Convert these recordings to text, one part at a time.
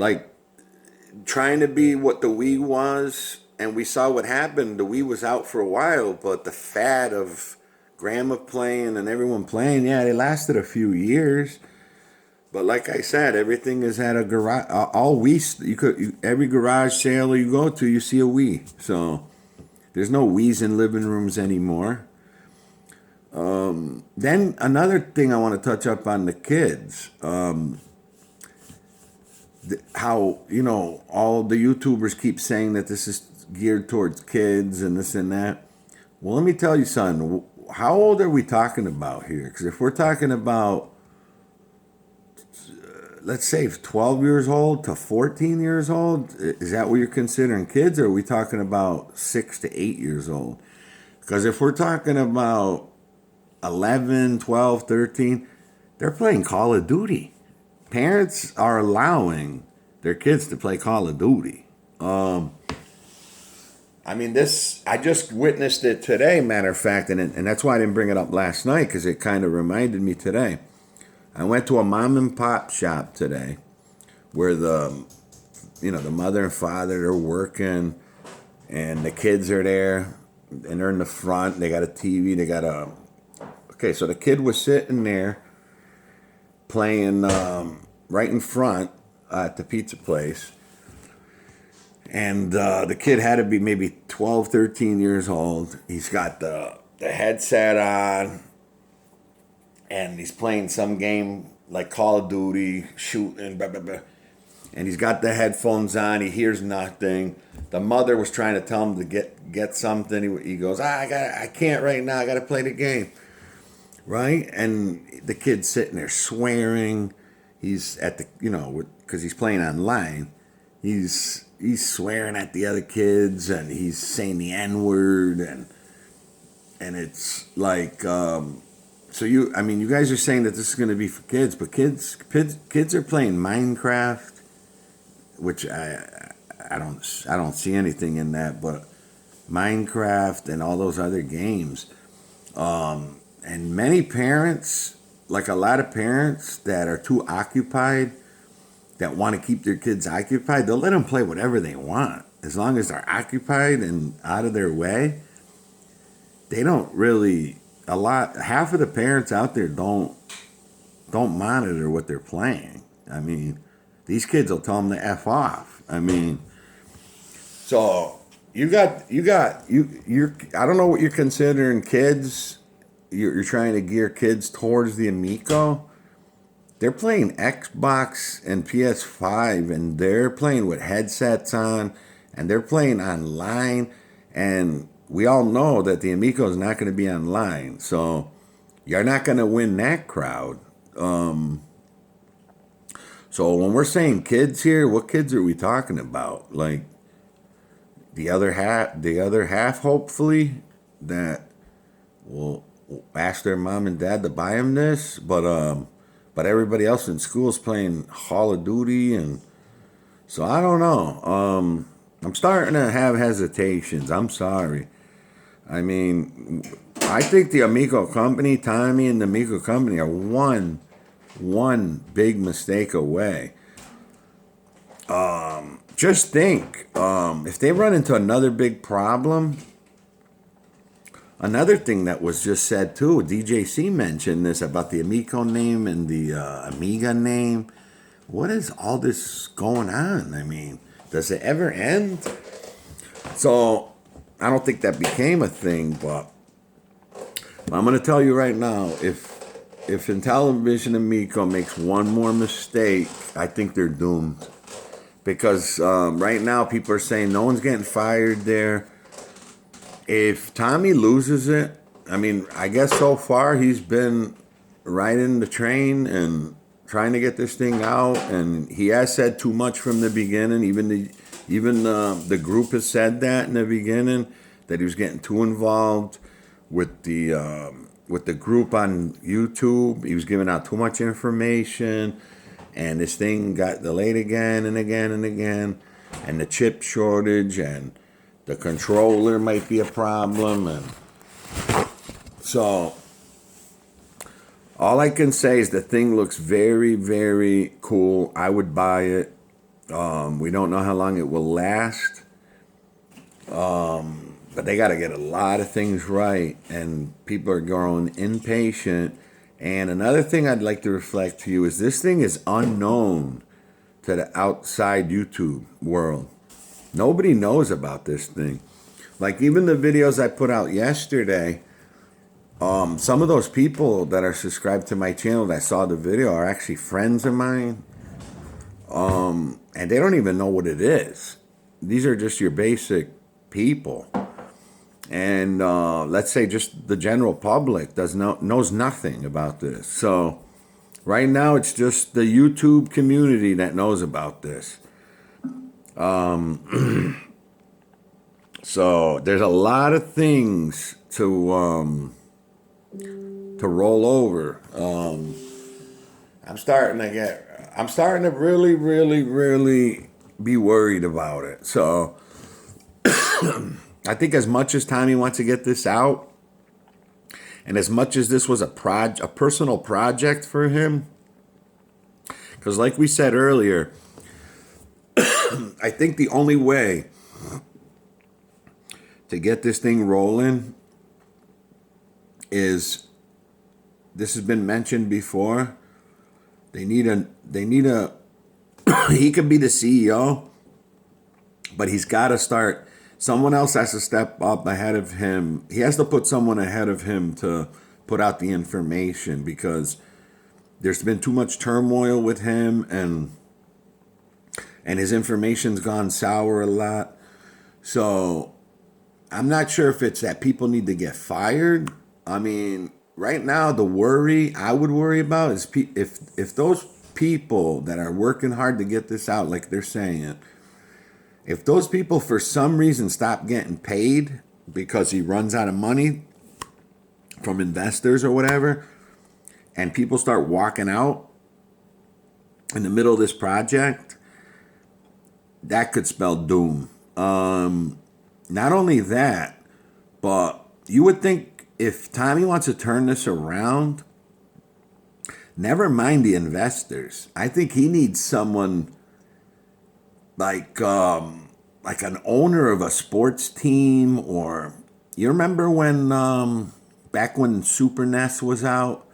like trying to be what the Wii was, and we saw what happened. The Wii was out for a while, but the fad of grandma playing and everyone playing, yeah, they lasted a few years. But like I said, everything is at a garage. All Wii, every garage sale you go to, you see a Wii. So there's no Wii's in living rooms anymore. Then another thing I want to touch up on the kids. How all the YouTubers keep saying that this is geared towards kids and this and that. Well, let me tell you something. How old are we talking about here? Because if we're talking about, let's say 12 years old to 14 years old, is that what you're considering kids, or are we talking about 6 to 8 years old? Because if we're talking about 11, 12, 13, they're playing Call of Duty. Parents are allowing their kids to play Call of Duty. I mean, I just witnessed it today, matter of fact, and that's why I didn't bring it up last night, because it kind of reminded me today. I went to a mom and pop shop today where the mother and father are working and the kids are there and they're in the front. They got a TV. Okay, so the kid was sitting there playing right in front at the pizza place. And the kid had to be maybe 12, 13 years old. He's got the headset on. And he's playing some game like Call of Duty, shooting, blah, blah, blah. And he's got the headphones on. He hears nothing. The mother was trying to tell him to get something. He goes, I can't right now. I got to play the game. Right? And the kid's sitting there swearing. He's at because he's playing online. He's swearing at the other kids, and he's saying the N-word. And it's like... So you guys are saying that this is going to be for kids, but kids are playing Minecraft, which I don't see anything in that, but Minecraft and all those other games, and many parents, like a lot of parents that are too occupied, that want to keep their kids occupied, they'll let them play whatever they want as long as they're occupied and out of their way. They don't really. Half of the parents out there don't monitor what they're playing. I mean, these kids will tell them to F off. I mean, so you're I don't know what you're considering kids. You're trying to gear kids towards the Amico. They're playing Xbox and PS5, and they're playing with headsets on, and they're playing online, and we all know that the Amico is not going to be online, so you're not going to win that crowd. So when we're saying kids here, what kids are we talking about? Like the other half, hopefully, that will ask their mom and dad to buy them this, but everybody else in school is playing Call of Duty, and so I don't know. I'm starting to have hesitations. I'm sorry. I mean, I think the Amico company, Tommy and the Amico company are one big mistake away. Just think, if they run into another big problem, another thing that was just said too, DJC mentioned this about the Amico name and the Amiga name. What is all this going on? I mean, does it ever end? So I don't think that became a thing, but I'm going to tell you right now, if Intellivision Amico makes one more mistake, I think they're doomed. Because right now people are saying no one's getting fired there. If Tommy loses it, I mean, I guess so far he's been riding the train and trying to get this thing out, and he has said too much from the beginning. Even the group has said that in the beginning, that he was getting too involved with the group on YouTube. He was giving out too much information, and this thing got delayed again and again and again, and the chip shortage and the controller might be a problem, and so all I can say is the thing looks very, very cool. I would buy it. We don't know how long it will last. But they got to get a lot of things right, and people are growing impatient. And another thing I'd like to reflect to you is this thing is unknown to the outside YouTube world. Nobody knows about this thing. Like even the videos I put out yesterday, some of those people that are subscribed to my channel that saw the video are actually friends of mine, and they don't even know what it is. These are just your basic people. And let's say just the general public knows nothing about this. So right now it's just the YouTube community that knows about this. So there's a lot of things to roll over. I'm starting to really, really, really be worried about it. So I think as much as Tommy wants to get this out, and as much as this was a personal project for him, because like we said earlier, I think the only way to get this thing rolling is, this has been mentioned before, they need a he could be the CEO, but he's got to start. Someone else has to step up ahead of him. He has to put someone ahead of him to put out the information, because there's been too much turmoil with him, and his information's gone sour a lot. So I'm not sure if it's that people need to get fired. I mean, right now the worry I would worry about is if those people that are working hard to get this out, like they're saying, if those people for some reason stop getting paid because he runs out of money from investors or whatever, and people start walking out in the middle of this project, that could spell doom. Not only that, but you would think if Tommy wants to turn this around, never mind the investors, I think he needs someone like an owner of a sports team. Or you remember when back when Super NES was out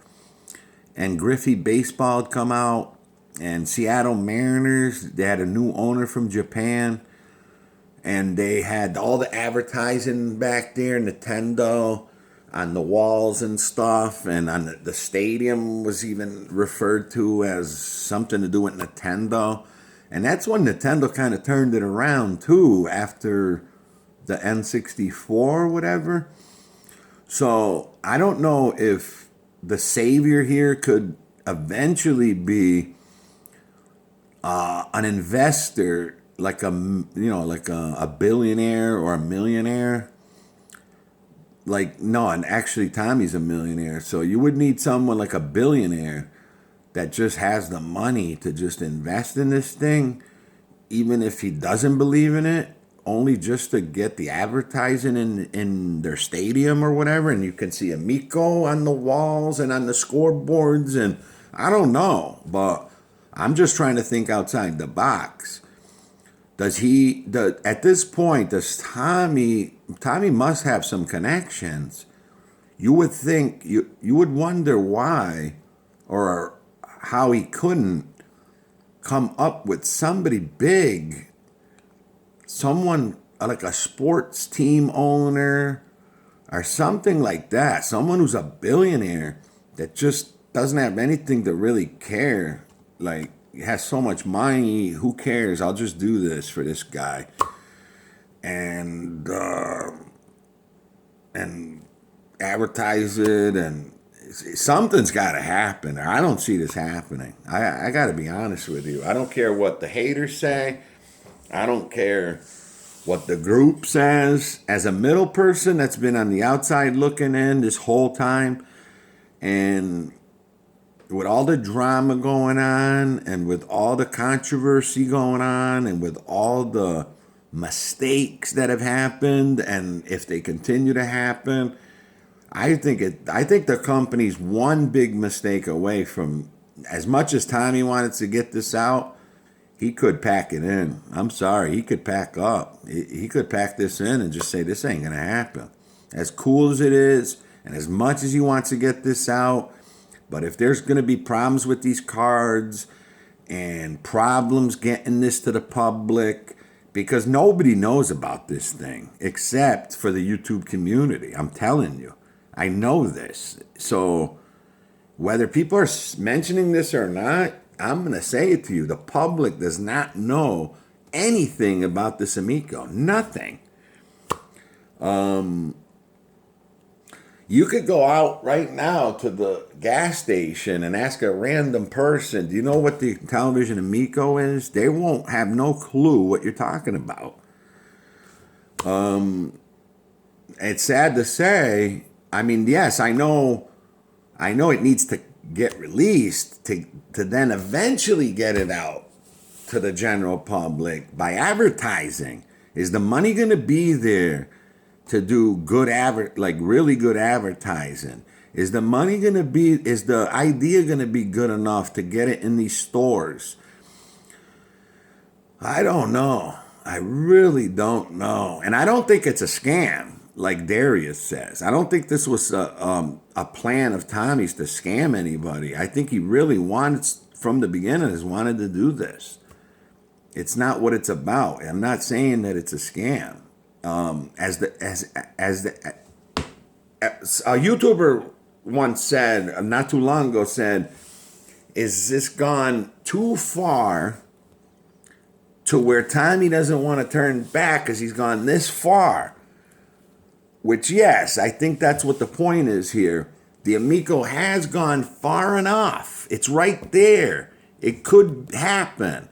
and Griffey Baseball had come out, and Seattle Mariners, they had a new owner from Japan, and they had all the advertising back there, Nintendo on the walls and stuff, and on the stadium was even referred to as something to do with Nintendo. And that's when Nintendo kind of turned it around too, after the N64 or whatever. So I don't know if the savior here could eventually be an investor, like a billionaire or a millionaire. Like, no, and actually Tommy's a millionaire, so you would need someone like a billionaire that just has the money to just invest in this thing, even if he doesn't believe in it, only just to get the advertising in their stadium or whatever. And you can see Amico on the walls and on the scoreboards, and I don't know, but I'm just trying to think outside the box. At this point, does Tommy must have some connections. You would think, you would wonder why, or how he couldn't come up with somebody big, someone like a sports team owner or something like that, someone who's a billionaire that just doesn't have anything to really care. Like, he has so much money, who cares? I'll just do this for this guy. And advertise it, and something's got to happen. I don't see this happening. I got to be honest with you. I don't care what the haters say. I don't care what the group says. As a middle person that's been on the outside looking in this whole time, and with all the drama going on, and with all the controversy going on, and with all the mistakes that have happened, and if they continue to happen, I think the company's one big mistake away from, as much as Tommy wanted to get this out, he could pack it in. I'm sorry, he could pack up. He could pack this in and just say, this ain't going to happen. As cool as it is, and as much as he wants to get this out, but if there's going to be problems with these cards and problems getting this to the public, because nobody knows about this thing except for the YouTube community. I'm telling you, I know this. So whether people are mentioning this or not, I'm going to say it to you. The public does not know anything about this Amico. Nothing. You could go out right now to the gas station and ask a random person, do you know what the television Amico is? They won't have no clue what you're talking about. It's sad to say. I mean, yes, I know it needs to get released to then eventually get it out to the general public by advertising. Is the money going to be there to do good really good advertising? Is the idea going to be good enough to get it in these stores? I don't know. I really don't know. And I don't think it's a scam, like Darius says. I don't think this was a plan of Tommy's to scam anybody. I think he really from the beginning, has wanted to do this. It's not what it's about. I'm not saying that it's a scam. As a YouTuber once said, not too long ago, said, is this gone too far to where Tommy doesn't want to turn back because he's gone this far? Which, yes, I think that's what the point is here. The Amico has gone far enough. It's right there. It could happen.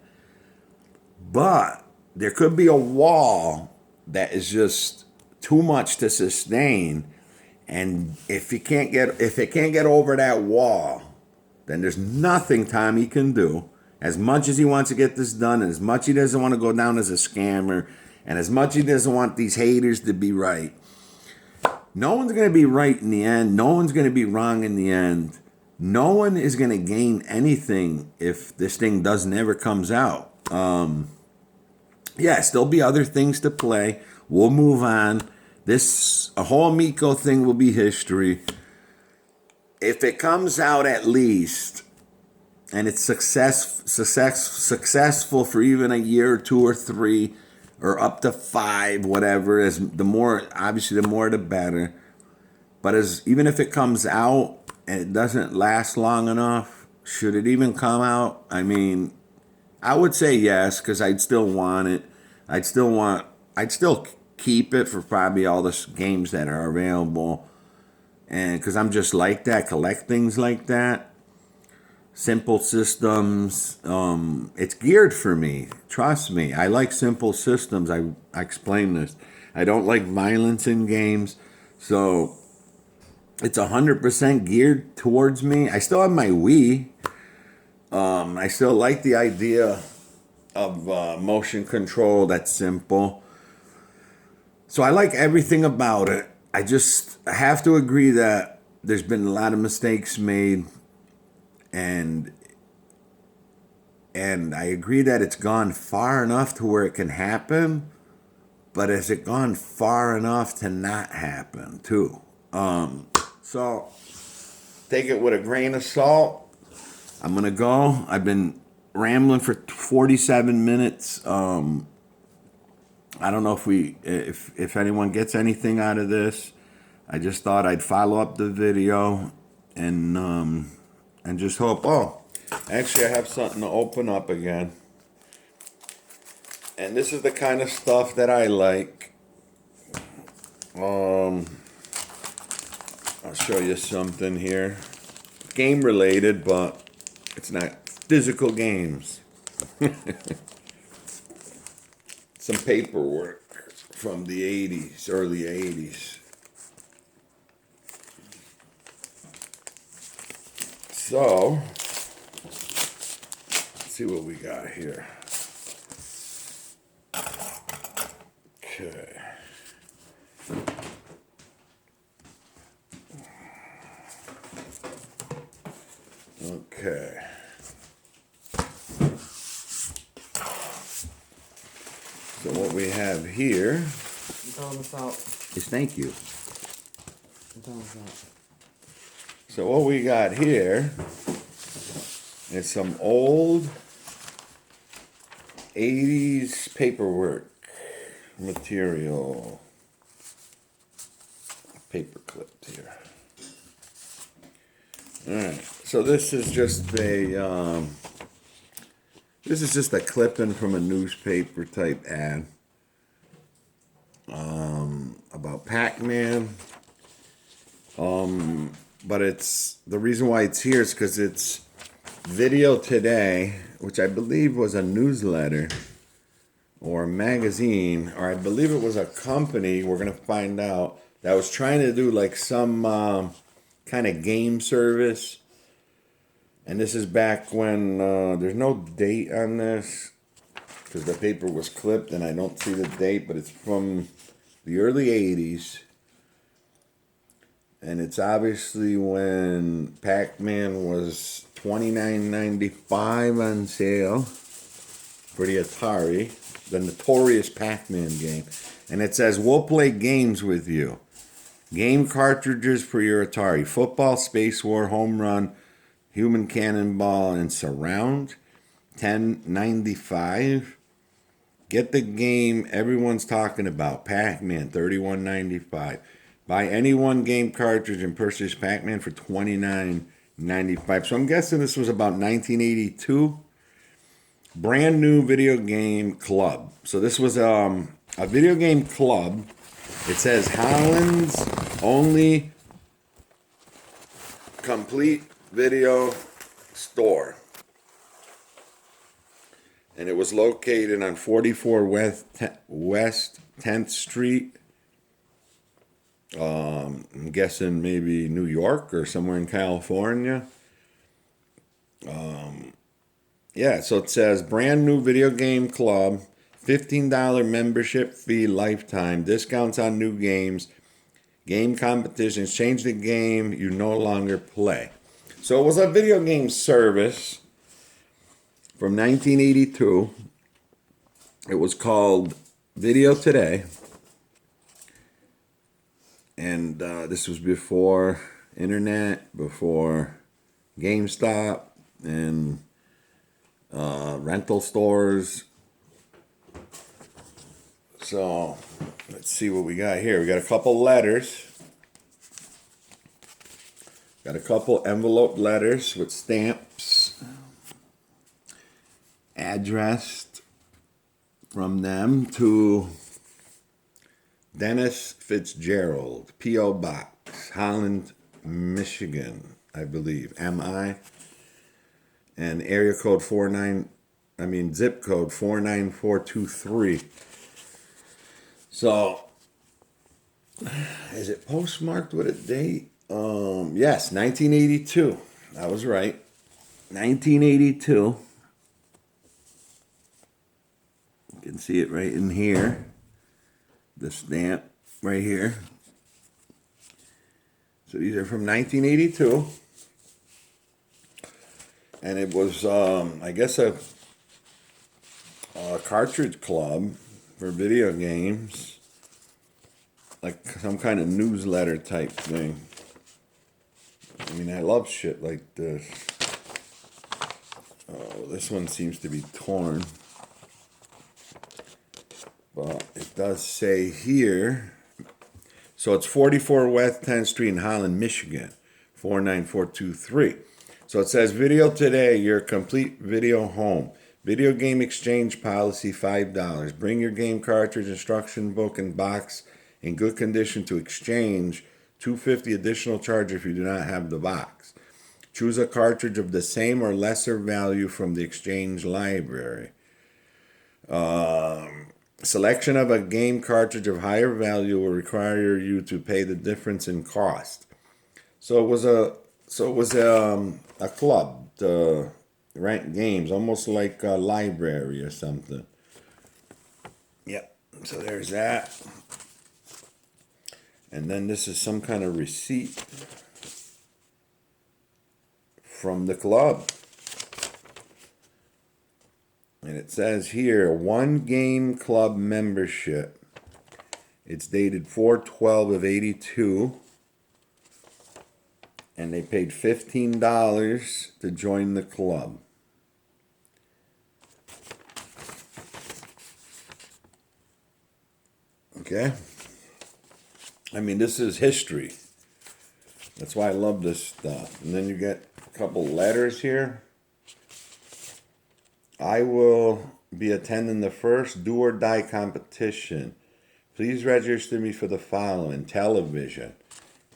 But there could be a wall that is just too much to sustain. And if it can't get over that wall, then there's nothing Tommy can do. As much as he wants to get this done, and as much he doesn't want to go down as a scammer, and as much he doesn't want these haters to be right, no one's going to be right in the end. No one's going to be wrong in the end. No one is going to gain anything if this thing never comes out. Yes, there'll be other things to play. We'll move on. A whole Amico thing will be history. If it comes out at least, and it's successful for even a year or 2 or 3, or up to 5, whatever, the more the better. But even if it comes out and it doesn't last long enough, should it even come out? I mean, I would say yes, because I'd still want it. I'd still keep it for probably all the games that are available. And because I'm just like that, collect things like that. Simple systems, it's geared for me. Trust me, I like simple systems. I explain this. I don't like violence in games, so it's 100% geared towards me. I still have my Wii. I still like the idea of motion control that's simple. So I like everything about it. I have to agree that there's been a lot of mistakes made. And I agree that it's gone far enough to where it can happen, but has it gone far enough to not happen too? So take it with a grain of salt. I'm gonna go. I've been rambling for 47 minutes. I don't know if anyone gets anything out of this. I just thought I'd follow up the video and just hope. Oh, actually, I have something to open up again. And this is the kind of stuff that I like. I'll show you something here. Game related, but it's not physical games. Some paperwork from the 80s, early 80s. So, let's see what we got here. Okay. Okay. So what we have here is thank you. So what we got here is some old 80s paperwork material. Paper clipped here. Alright, so this is just a clipping from a newspaper type ad about Pac-Man. But it's the reason why it's here is because it's Video Today, which I believe was a newsletter or a magazine, or I believe it was a company, we're going to find out, that was trying to do like some kind of game service. And this is back when there's no date on this because the paper was clipped and I don't see the date, but it's from the early 80s. And it's obviously when Pac-Man was $29.95 on sale for the Atari, the notorious Pac-Man game. And it says, we'll play games with you. Game cartridges for your Atari. Football, Space War, Home Run, Human Cannonball, and Surround. $10.95. Get the game everyone's talking about. Pac-Man, $31.95. Buy any one game cartridge and purchase Pac-Man for $29.95. So I'm guessing this was about 1982. Brand new video game club. So this was a video game club. It says Holland's only complete video store. And it was located on 44 West 10th Street. I'm guessing maybe New York or somewhere in California. Yeah, so it says brand new video game club, $15 membership fee lifetime, discounts on new games, game competitions, change the game you no longer play. So it was a video game service from 1982. It was called Video Today. And this was before internet, before GameStop, and rental stores. So let's see what we got here. We got a couple letters. Got a couple envelope letters with stamps addressed from them to Dennis Fitzgerald, P.O. Box, Holland, Michigan, I believe, MI, and area code zip code 49423. So, is it postmarked with a date? Yes, 1982. I was right. 1982. You can see it right in here. The stamp right here. So these are from 1982. And it was, I guess, a cartridge club for video games. Like some kind of newsletter type thing. I mean, I love shit like this. Oh, this one seems to be torn. But it does say here, so it's 44 West 10th Street in Holland, Michigan, 49423. So it says, Video Today, your complete video home. Video game exchange policy, $5. Bring your game cartridge, instruction book, and box in good condition to exchange. $2.50 additional charge if you do not have the box. Choose a cartridge of the same or lesser value from the exchange library. Selection of a game cartridge of higher value will require you to pay the difference in cost. So it was a club to rent games, almost like a library or something. Yep. So there's that. And then this is some kind of receipt from the club. And it says here, one game club membership. It's dated 4/12 of 82. And they paid $15 to join the club. Okay? I mean, this is history. That's why I love this stuff. And then you get a couple letters here. I will be attending the first Do or Die competition. Please register me for the following: television,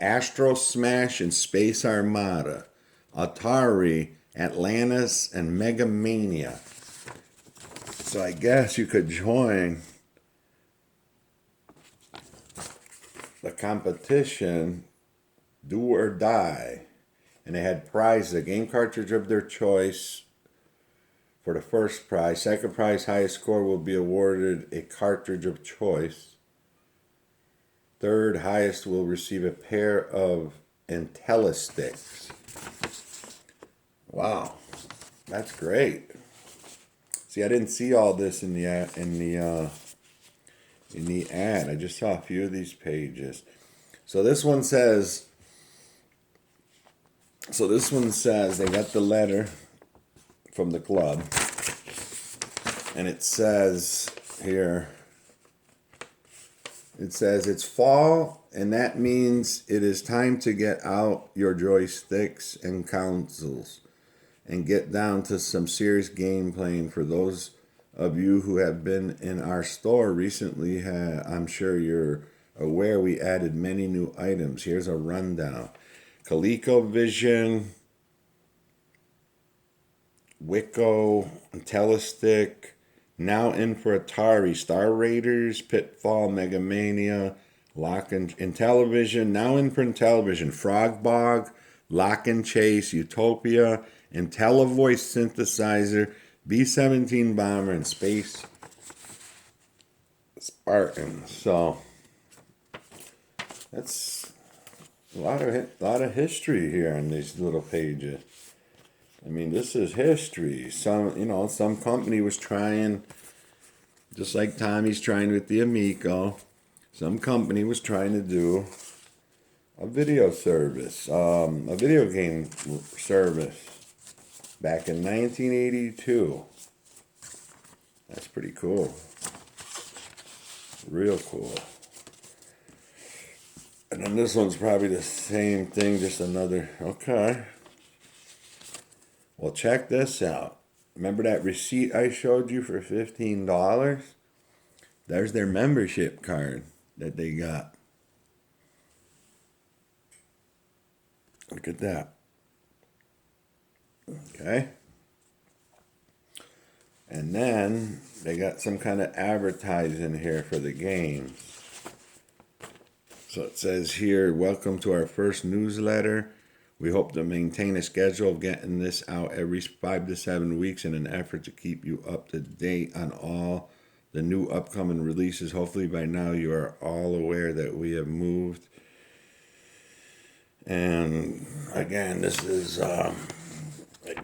Astro Smash and Space Armada, Atari, Atlantis, and Mega Mania. So I guess you could join the competition, Do or Die. And they had prizes, a game cartridge of their choice for the first prize. Second prize, highest score will be awarded a cartridge of choice. Third highest will receive a pair of IntelliSticks. Wow, that's great. See, I didn't see all this in the ad. I just saw a few of these pages. So this one says. They got the letter from the club, and it says here. It says it's fall, and that means it is time to get out your joysticks and consoles and get down to some serious game playing. For those of you who have been in our store recently, I'm sure you're aware we added many new items. Here's a rundown. ColecoVision, Wico, IntelliStick, now in for Atari, Star Raiders, Pitfall, Mega Mania, Intellivision, now in for Intellivision, Frog Bog, Lock and Chase, Utopia, IntelliVoice Synthesizer, B-17 Bomber, and Space Spartan. So that's a lot of history here on these little pages. I mean, this is history. Some company was trying, just like Tommy's trying with the Amico. Some company was trying to do a video service, a video game service back in 1982. That's pretty cool. Real cool. And then this one's probably the same thing, just another, okay. Well, check this out. Remember that receipt I showed you for $15? There's their membership card that they got. Look at that. Okay. And then they got some kind of advertising here for the games. So it says here, welcome to our first newsletter. We hope to maintain a schedule of getting this out every 5 to 7 weeks in an effort to keep you up to date on all the new upcoming releases. Hopefully by now you are all aware that we have moved. And again, this is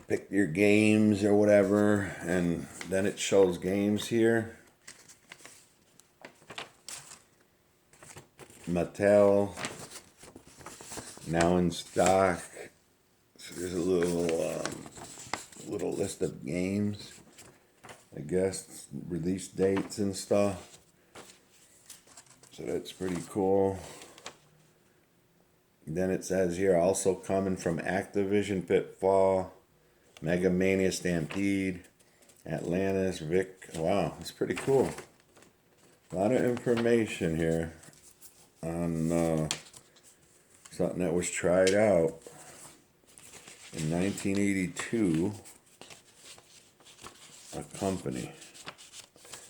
pick your games or whatever, and then it shows games here. Mattel, now in stock. So there's a little list of games, I guess, release dates and stuff. So that's pretty cool. Then it says here, also coming from Activision, Pitfall, Mega Mania Stampede, Atlantis, Vic. Wow, that's pretty cool. A lot of information here on something that was tried out in 1982, a company.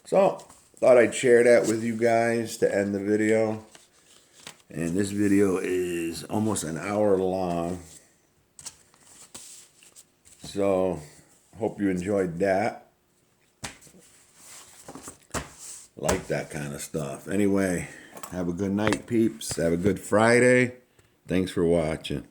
So, thought I'd share that with you guys to end the video. And this video is almost an hour long. So, hope you enjoyed that. Like that kind of stuff. Anyway, have a good night, peeps. Have a good Friday. Thanks for watching.